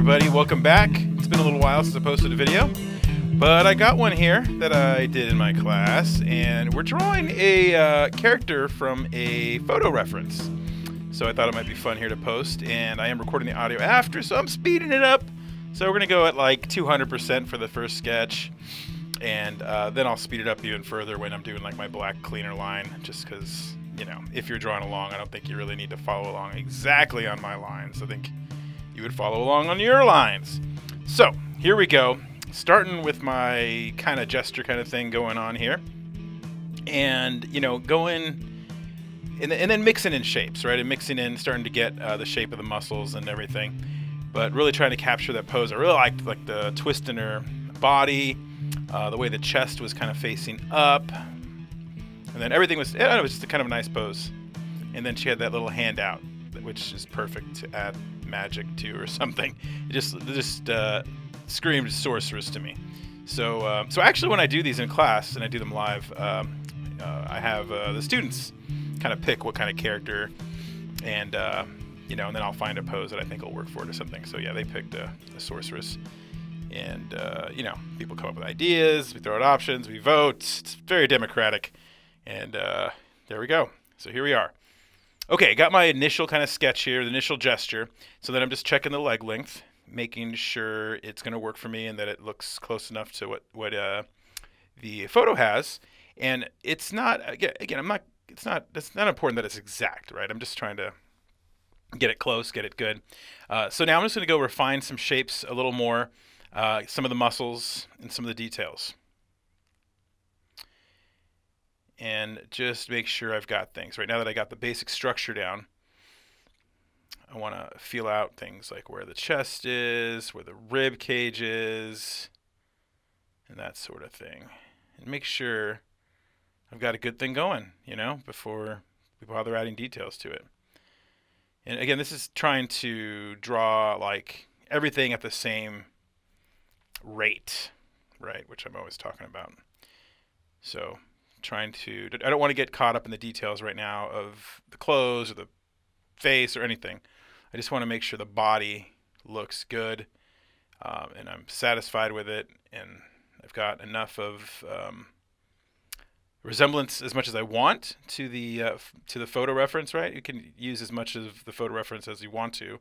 everybody, welcome back. It's been a little while since I posted a video, but I got one here that I did in my class, and we're drawing a character from a photo reference. So I thought it might be fun here to post, and I am recording the audio after, so I'm speeding it up. So we're going to go at like 200% for the first sketch, and then I'll speed it up even further when I'm doing like my black cleaner line, just because, you know, if you're drawing along, I don't think you really need to follow along exactly on my lines. I think you would follow along on your lines. So here we go, starting with my kind of gesture kind of thing going on here, and you know, going and then mixing in shapes, right? And mixing in, starting to get the shape of the muscles and everything, but really trying to capture that pose. I really liked like the twist in her body, the way the chest was kind of facing up, and then everything was, it was just a kind of a nice pose. And then she had that little hand out, which is perfect to add magic to or something. It just screamed sorceress to me. So actually when I do these in class and I do them live, I have the students kind of pick what kind of character, and you know, and then I'll find a pose that I think will work for it or something. So yeah, they picked a sorceress, and you know, people come up with ideas, we throw out options, we vote. It's very democratic, and there we go. So here we are. Okay, got my initial kind of sketch here, the initial gesture. So then I'm just checking the leg length, making sure it's going to work for me and that it looks close enough to what the photo has. And it's not, again, it's not important that it's exact, right? I'm just trying to get it close, get it good. So now I'm just going to go refine some shapes a little more, some of the muscles and some of the details. And just make sure I've got things. Right now that I got the basic structure down, I want to feel out things like where the chest is, where the rib cage is, and that sort of thing. And make sure I've got a good thing going, you know, before we bother adding details to it. And again, this is trying to draw like everything at the same rate, right, which I'm always talking about. So I don't want to get caught up in the details right now of the clothes or the face or anything. I just want to make sure the body looks good, and I'm satisfied with it, and I've got enough of resemblance as much as I want to the photo reference, right? You can use as much of the photo reference as you want to,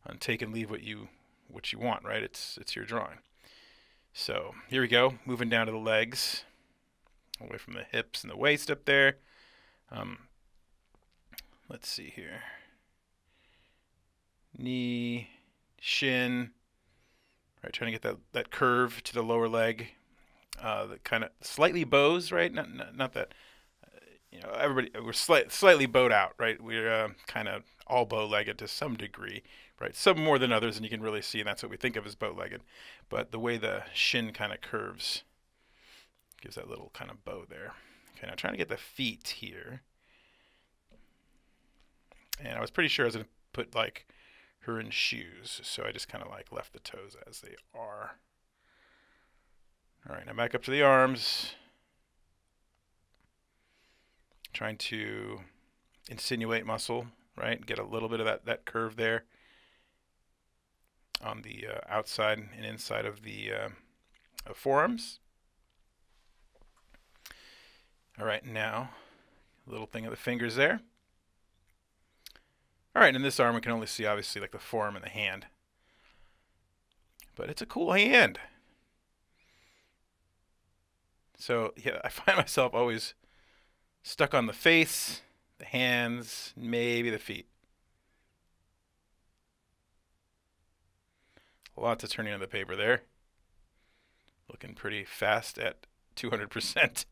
and take and leave what you want, right? It's your drawing. So here we go, moving down to the legs, away from the hips and the waist up there. Let's see here. Knee, shin, right? Trying to get that curve to the lower leg. The kind of slightly bows, right? Not that, you know, everybody, we're slightly bowed out, right? We're kind of all bow-legged to some degree, right? Some more than others, and you can really see, and that's what we think of as bow-legged. But the way the shin kind of curves gives that little kind of bow there. Okay, now trying to get the feet here. And I was pretty sure I was going to put like her in shoes, so I just kind of like left the toes as they are. All right, now back up to the arms. Trying to insinuate muscle, right? Get a little bit of that curve there on the outside and inside of the forearms. All right, now, a little thing of the fingers there. All right, in this arm, we can only see, obviously, like the forearm and the hand. But it's a cool hand. So, yeah, I find myself always stuck on the face, the hands, maybe the feet. Lots of turning of the paper there. Looking pretty fast at 200%.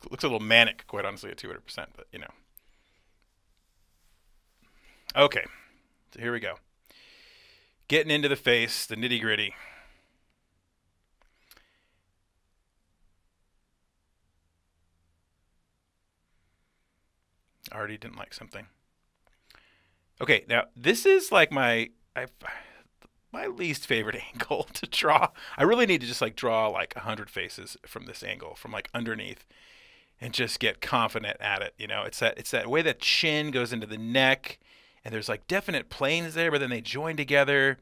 Looks a little manic, quite honestly, at 200%, but you know. Okay, so here we go. Getting into the face, the nitty-gritty. I already didn't like something. Okay, now this is like my least favorite angle to draw. I really need to just like draw like 100 faces from this angle, from like underneath, and just get confident at it. You know, it's that way that chin goes into the neck, and there's like definite planes there, but then they join together.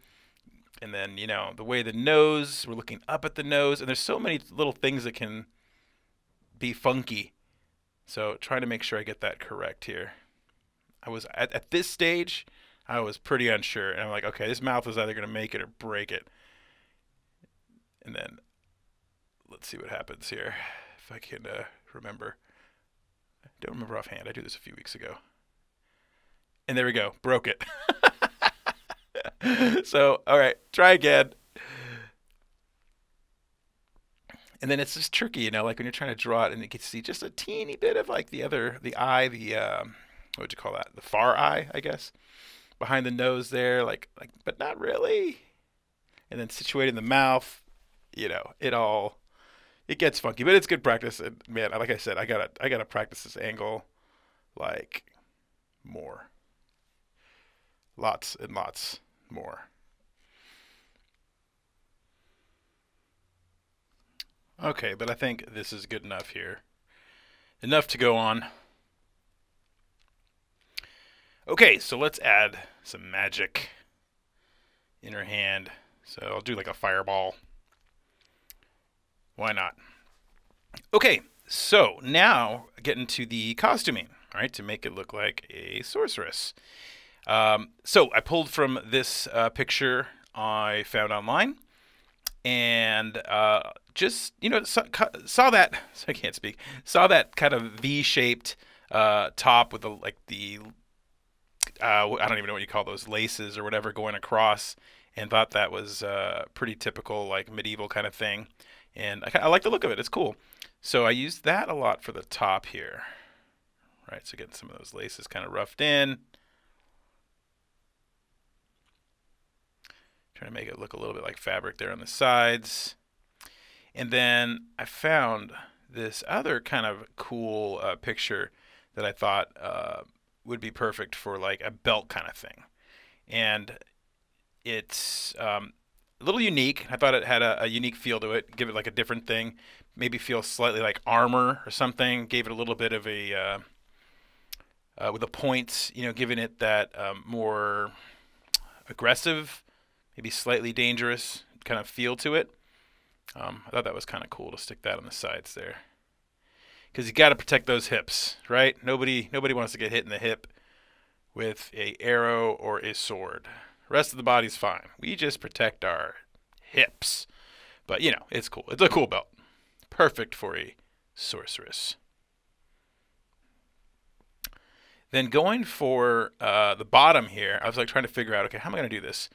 And then, you know, the way the nose, we're looking up at the nose, and there's so many little things that can be funky. So trying to make sure I get that correct here. I was at this stage, I was pretty unsure, and I'm like, okay, this mouth is either going to make it or break it. And then let's see what happens here, if I can remember. I don't remember offhand. I did this a few weeks ago. And there we go, broke it. So, all right, try again. And then it's just tricky, you know, like when you're trying to draw it and you can see just a teeny bit of like the eye, what would you call that? The far eye, I guess, behind the nose there, like, but not really. And then situating the mouth, you know, it gets funky, but it's good practice. And man, like I said, I gotta practice this angle, like, more. Lots and lots more. Okay, but I think this is good enough here. Enough to go on. Okay, so let's add some magic in her hand. So I'll do like a fireball. Why not? Okay, so now getting to the costuming, all right, to make it look like a sorceress. So I pulled from this picture I found online, and just, you know, saw that, so I can't speak, saw that kind of V-shaped top with the I don't even know what you call those, laces or whatever going across, and thought that was pretty typical, like medieval kind of thing. And I like the look of it. It's cool. So I used that a lot for the top here. Right, so getting some of those laces kind of roughed in. Trying to make it look a little bit like fabric there on the sides. And then I found this other kind of cool picture that I thought would be perfect for like a belt kind of thing. And it's a little unique. I thought it had a unique feel to it, give it like a different thing, maybe feel slightly like armor or something, gave it a little bit of a, with the points, you know, giving it that more aggressive, maybe slightly dangerous kind of feel to it. I thought that was kind of cool to stick that on the sides there. Because you got to protect those hips, right? Nobody wants to get hit in the hip with a arrow or a sword. The rest of the body's fine. We just protect our hips. But, you know, it's cool. It's a cool belt. Perfect for a sorceress. Then going for the bottom here, I was like trying to figure out, okay, how am I going to do this?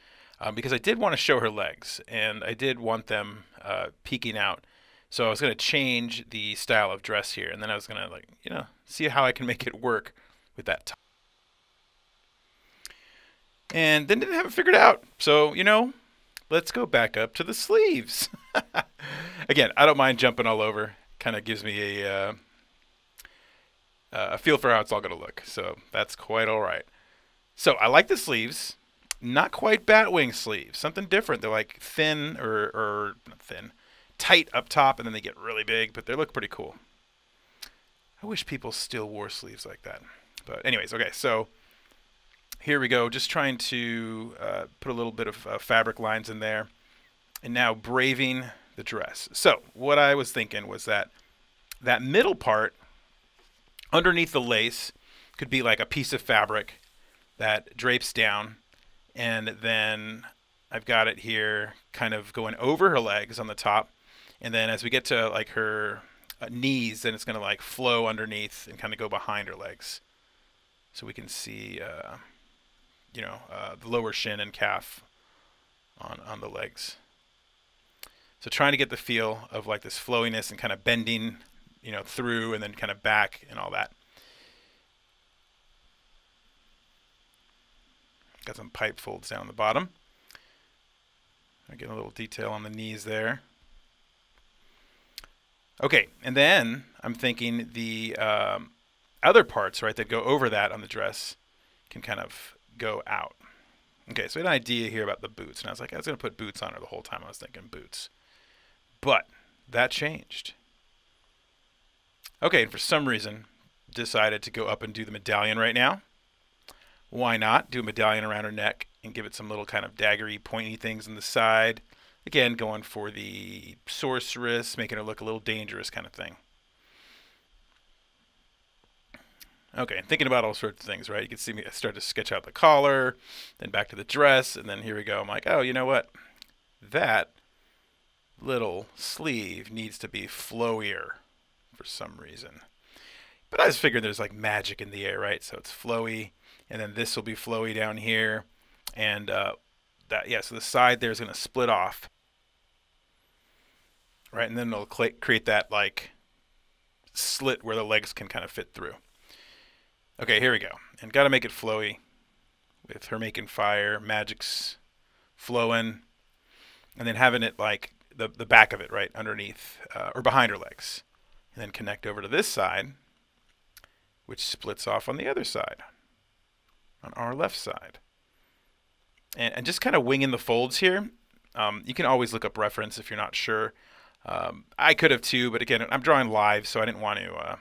Because I did want to show her legs, and I did want them peeking out. So I was going to change the style of dress here, and then I was going to, like, you know, see how I can make it work with that top. And then didn't have it figured out. So, you know, let's go back up to the sleeves. Again, I don't mind jumping all over. Kind of gives me a feel for how it's all going to look. So that's quite all right. So I like the sleeves. Not quite Batwing sleeves. Something different. They're like thin or not thin. Tight up top, and then they get really big, but they look pretty cool. I wish people still wore sleeves like that. But anyways, okay, so here we go. Just trying to put a little bit of fabric lines in there. And now braving the dress. So what I was thinking was that middle part underneath the lace could be like a piece of fabric that drapes down. And then I've got it here kind of going over her legs on the top. And then as we get to like her knees, then it's going to like flow underneath and kind of go behind her legs. So we can see, you know, the lower shin and calf on the legs. So trying to get the feel of like this flowiness and kind of bending, you know, through and then kind of back and all that. Got some pipe folds down the bottom. I get a little detail on the knees there. Okay, and then I'm thinking the other parts, right, that go over that on the dress can kind of go out. Okay, so I had an idea here about the boots, and I was like, I was going to put boots on her the whole time I was thinking boots. But that changed. Okay, and for some reason, decided to go up and do the medallion right now. Why not? Do a medallion around her neck. and give it some little kind of daggery, pointy things on the side. Again, going for the sorceress, making her look a little dangerous kind of thing. Okay, thinking about all sorts of things, right? You can see me start to sketch out the collar, then back to the dress, and then here we go. I'm like, oh, you know what? That little sleeve needs to be flowier for some reason. But I was figuring there's like magic in the air, right? So it's flowy, and then this will be flowy down here, and so the side there is going to split off, right? And then it'll create that like slit where the legs can kind of fit through. Okay, here we go. And got to make it flowy with her making fire, magic's flowing, and then having it like the back of it right underneath or behind her legs. And then connect over to this side, which splits off on the other side, on our left side. And just kind of winging the folds here. You can always look up reference if you're not sure. I could have too, but again, I'm drawing live, so I didn't want to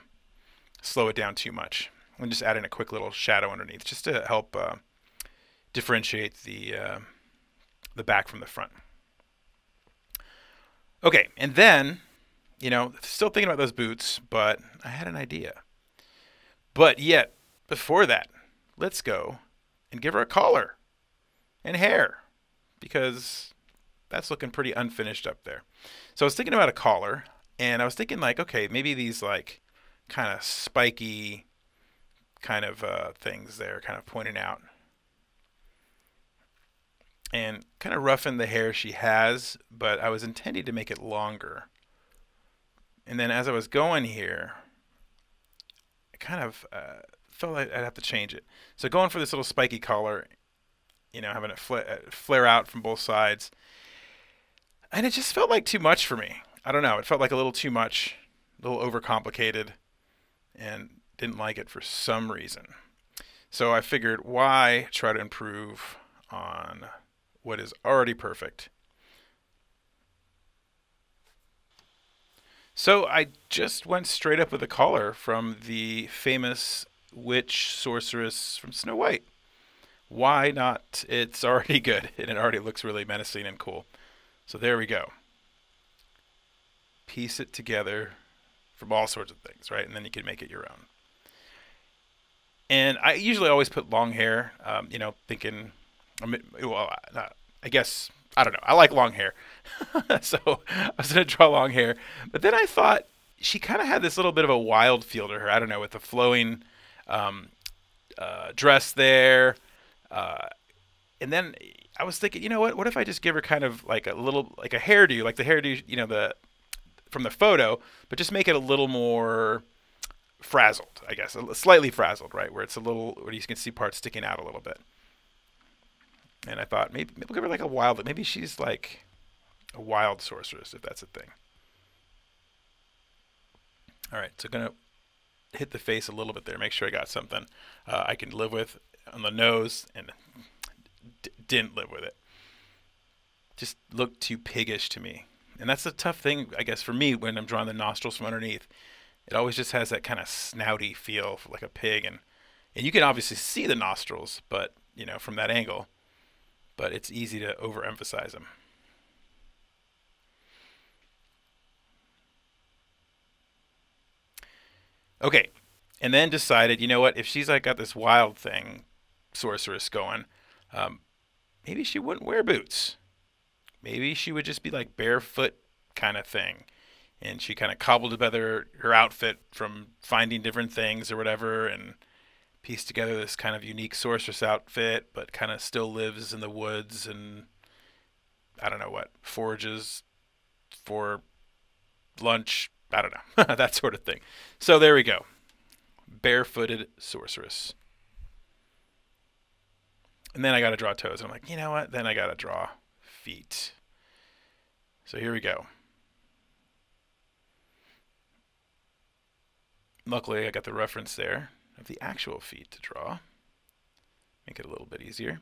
slow it down too much. I'm just adding a quick little shadow underneath just to help differentiate the back from the front. Okay, and then, you know, still thinking about those boots, but I had an idea. But yet, before that, let's go and give her a collar and hair, because that's looking pretty unfinished up there. So I was thinking about a collar, and I was thinking like, okay, maybe these like kind of spiky kind of things there, kind of pointing out, and kind of roughen the hair she has, but I was intending to make it longer. And then as I was going here, I kind of felt like I'd have to change it. So going for this little spiky collar, you know, having it flare out from both sides, and it just felt like too much for me. I don't know, it felt like a little too much, a little overcomplicated, and didn't like it for some reason. So I figured, why try to improve on what is already perfect? So I just went straight up with a collar from the famous witch sorceress from Snow White. Why not? It's already good, and it already looks really menacing and cool. So there we go. Piece it together from all sorts of things, right? And then you can make it your own. And I usually always put long hair, you know, thinking, well, I guess, I don't know. I like long hair. So I was going to draw long hair. But then I thought she kind of had this little bit of a wild feel to her. I don't know, with the flowing dress there. And then I was thinking, you know what if I just give her kind of like a little, like a hairdo, like the hairdo, you know, from the photo, but just make it a little more frazzled, I guess, slightly frazzled, right, where it's a little, where you can see parts sticking out a little bit. And I thought maybe we'll give her like a wild, maybe she's like a wild sorceress, if that's a thing. All right, so gonna hit the face a little bit there, make sure I got something I can live with on the nose, and didn't live with it. Just looked too piggish to me. And that's a tough thing, I guess, for me when I'm drawing the nostrils from underneath. It always just has that kind of snouty feel, like a pig, and you can obviously see the nostrils, but you know, from that angle, but it's easy to overemphasize them. Okay, and then decided, you know what, if she's like got this wild thing, sorceress going, maybe she wouldn't wear boots. Maybe she would just be like barefoot kind of thing. And she kind of cobbled together her outfit from finding different things or whatever, and pieced together this kind of unique sorceress outfit, but kind of still lives in the woods and, I don't know what, forages for lunch, I don't know, that sort of thing. So there we go. Barefooted sorceress. And then I got to draw toes. And I'm like, you know what? Then I got to draw feet. So here we go. Luckily, I got the reference there of the actual feet to draw. Make it a little bit easier.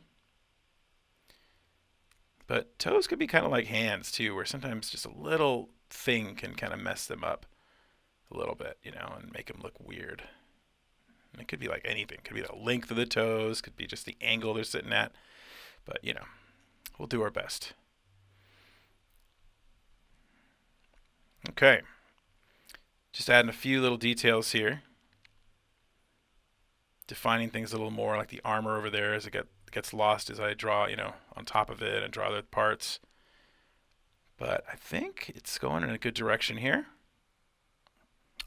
But toes could be kind of like hands too, where sometimes just a little thing can kind of mess them up a little bit, you know, and make them look weird. And it could be like anything. It could be the length of the toes, could be just the angle they're sitting at. But, you know, we'll do our best. Okay. Just adding a few little details here. Defining things a little more, like the armor over there as it gets lost as I draw, you know, on top of it and draw the parts. But I think it's going in a good direction here.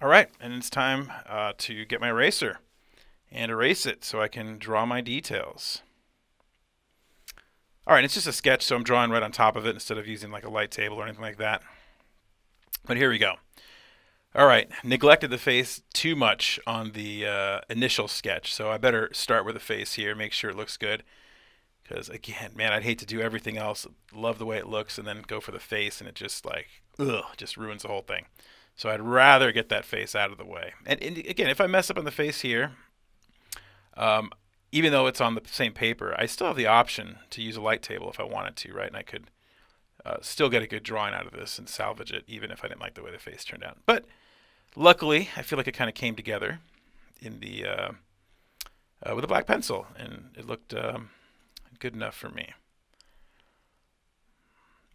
All right, and it's time to get my eraser and erase it so I can draw my details. All right, it's just a sketch, so I'm drawing right on top of it instead of using like a light table or anything like that. But here we go. All right, neglected the face too much on the initial sketch, so I better start with the face here, make sure it looks good. Because again, man, I'd hate to do everything else, love the way it looks, and then go for the face, and it just like, ugh, just ruins the whole thing. So I'd rather get that face out of the way. And again, if I mess up on the face here, even though it's on the same paper, I still have the option to use a light table if I wanted to, right? And I could still get a good drawing out of this and salvage it, even if I didn't like the way the face turned out. But luckily, I feel like it kind of came together in the with a black pencil, and it looked good enough for me.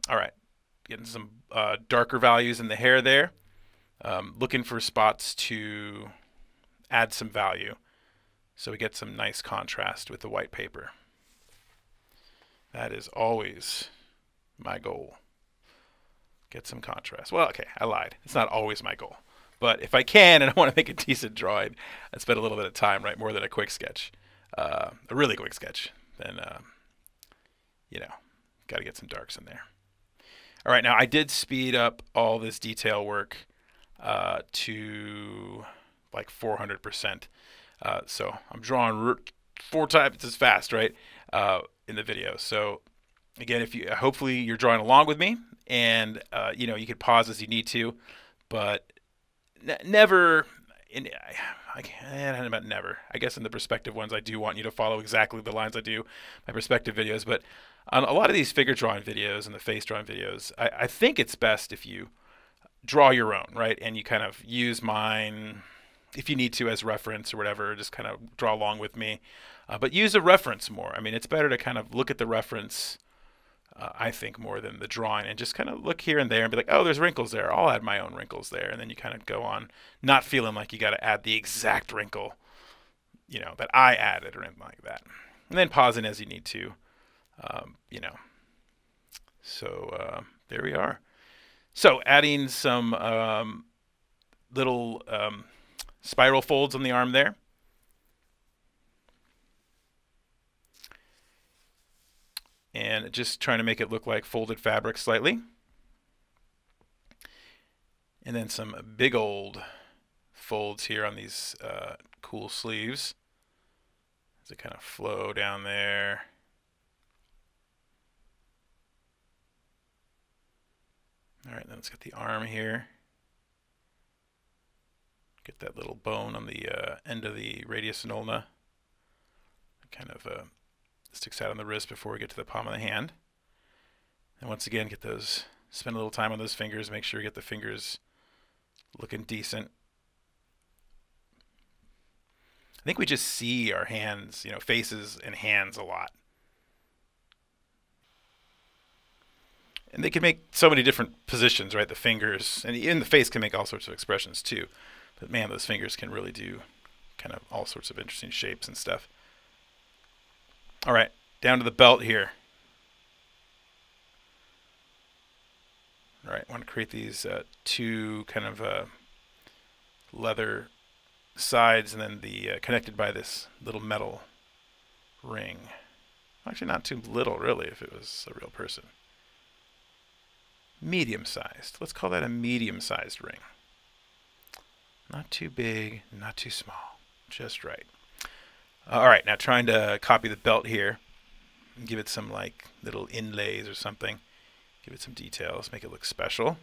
All right, getting some darker values in the hair there. Looking for spots to add some value, so we get some nice contrast with the white paper. That is always my goal. Get some contrast. Well, okay, I lied. It's not always my goal. But if I can and I want to make a decent drawing, I spend a little bit of time, right? More than a quick sketch. A really quick sketch. Then, you know, got to get some darks in there. All right, now I did speed up all this detail work to like 400%. So I'm drawing 4 times as fast, right, in the video. So again, if you hopefully you're drawing along with me, and you know, you could pause as you need to, but never. Never. I guess in the perspective ones, I do want you to follow exactly the lines I do my perspective videos. But on a lot of these figure drawing videos and the face drawing videos, I think it's best if you draw your own, right? And you kind of use mine if you need to as reference or whatever, just kind of draw along with me. But use a reference more. I mean, it's better to kind of look at the reference, I think, more than the drawing, and just kind of look here and there and be like, oh, there's wrinkles there. I'll add my own wrinkles there. And then you kind of go on not feeling like you got to add the exact wrinkle, you know, that I added or anything like that. And then pausing as you need to, you know. So there we are. So adding some little spiral folds on the arm there. And just trying to make it look like folded fabric slightly. And then some big old folds here on these cool sleeves as they kind of flow down there. All right, then let's get the arm here. Get that little bone on the end of the radius and ulna. Kind of sticks out on the wrist before we get to the palm of the hand. And once again, get those, spend a little time on those fingers, make sure you get the fingers looking decent. I think we just see our hands, you know, faces and hands a lot. And they can make so many different positions, right? The fingers, and even the face can make all sorts of expressions too. But man, those fingers can really do kind of all sorts of interesting shapes and stuff. All right, down to the belt here. All right, I want to create these 2 kind of leather sides, and then the connected by this little metal ring. Actually, not too little, really, if it was a real person. Medium-sized. Let's call that a medium-sized ring. Not too big, not too small. Just right. All right, now trying to copy the belt here and give it some like little inlays or something. Give it some details, make it look special.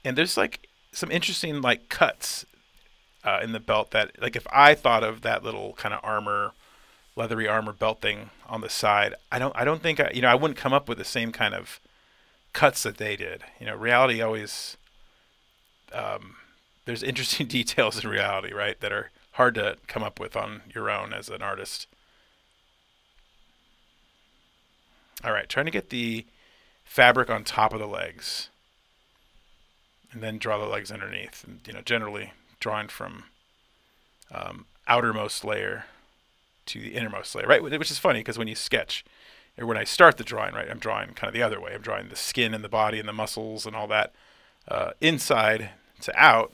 And there's like some interesting like cuts in the belt that, like, if I thought of that little kind of armor, leathery armor belt thing on the side, I don't think I wouldn't come up with the same kind of cuts that they did. You know, reality always there's interesting details in reality, right, that are hard to come up with on your own as an artist. All right, trying to get the fabric on top of the legs, and then draw the legs underneath. And, generally drawing from outermost layer to the innermost layer, right? Which is funny because when you sketch, or when I start the drawing, right, I'm drawing kind of the other way. I'm drawing the skin and the body and the muscles and all that inside to out,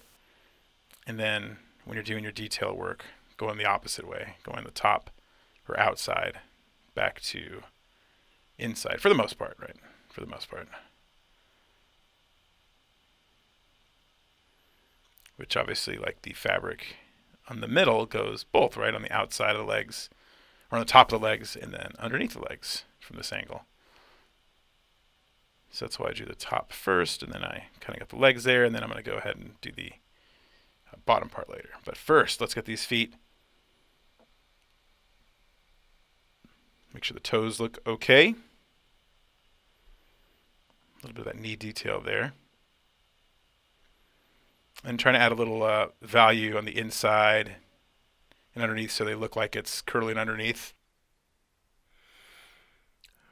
and then when you're doing your detail work, going the opposite way, going the top or outside back to inside, for the most part, right? For the most part. Which obviously, like the fabric on the middle goes both, right? On the outside of the legs, or on the top of the legs, and then underneath the legs from this angle. So that's why I drew the top first, and then I kind of got the legs there, and then I'm going to go ahead and do the bottom part later. But first, let's get these feet. Make sure the toes look okay. A little bit of that knee detail there. And trying to add a little value on the inside and underneath so they look like it's curling underneath.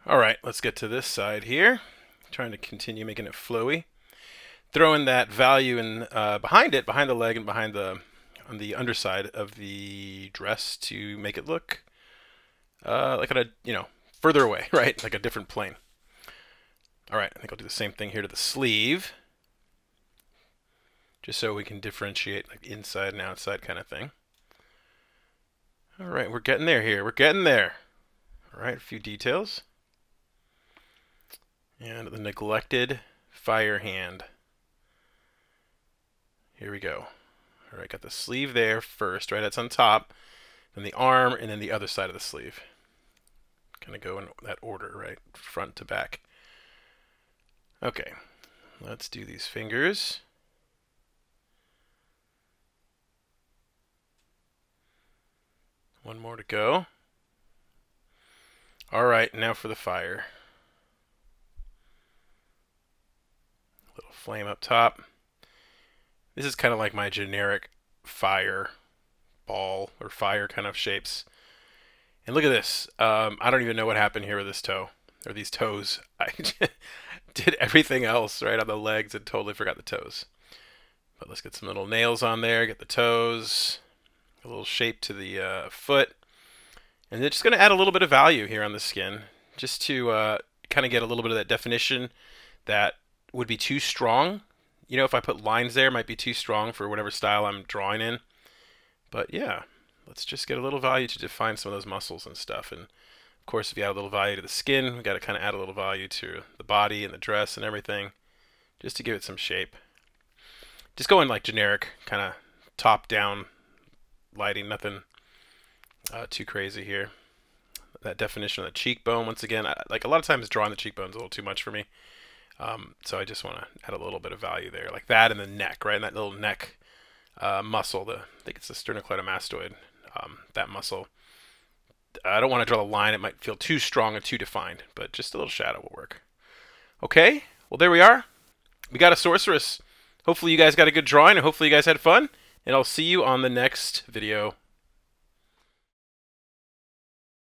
All right, let's get to this side here. Trying to continue making it flowy. Throwing that value in behind it, behind the leg and behind on the underside of the dress to make it look like on a, further away, right? Like a different plane. All right, I think I'll do the same thing here to the sleeve. Just so we can differentiate like inside and outside kind of thing. All right, we're getting there here. We're getting there. All right, a few details. And the neglected fire hand. Here we go. All right, got the sleeve there first, right? That's on top. Then the arm, and then the other side of the sleeve. Kind of go in that order, right? Front to back. Okay, let's do these fingers. One more to go. All right, now for the fire. Little flame up top. This is kind of like my generic fire ball or fire kind of shapes. And look at this. I don't even know what happened here with this toe or these toes. I did everything else right on the legs and totally forgot the toes. But let's get some little nails on there, get the toes, a little shape to the foot. And then just going to add a little bit of value here on the skin just to kind of get a little bit of that definition that would be too strong. If I put lines there, it might be too strong for whatever style I'm drawing in. But yeah, let's just get a little value to define some of those muscles and stuff. And of course, if you add a little value to the skin, we got to kind of add a little value to the body and the dress and everything, just to give it some shape. Just going like generic, kind of top-down lighting, nothing too crazy here. That definition of the cheekbone, once again, like a lot of times drawing the cheekbone's a little too much for me. So I just want to add a little bit of value there, like that in the neck, right? And that little neck muscle, I think it's the sternocleidomastoid, that muscle. I don't want to draw the line. It might feel too strong and too defined, but just a little shadow will work. Okay, well, there we are. We got a sorceress. Hopefully you guys got a good drawing, and hopefully you guys had fun, and I'll see you on the next video.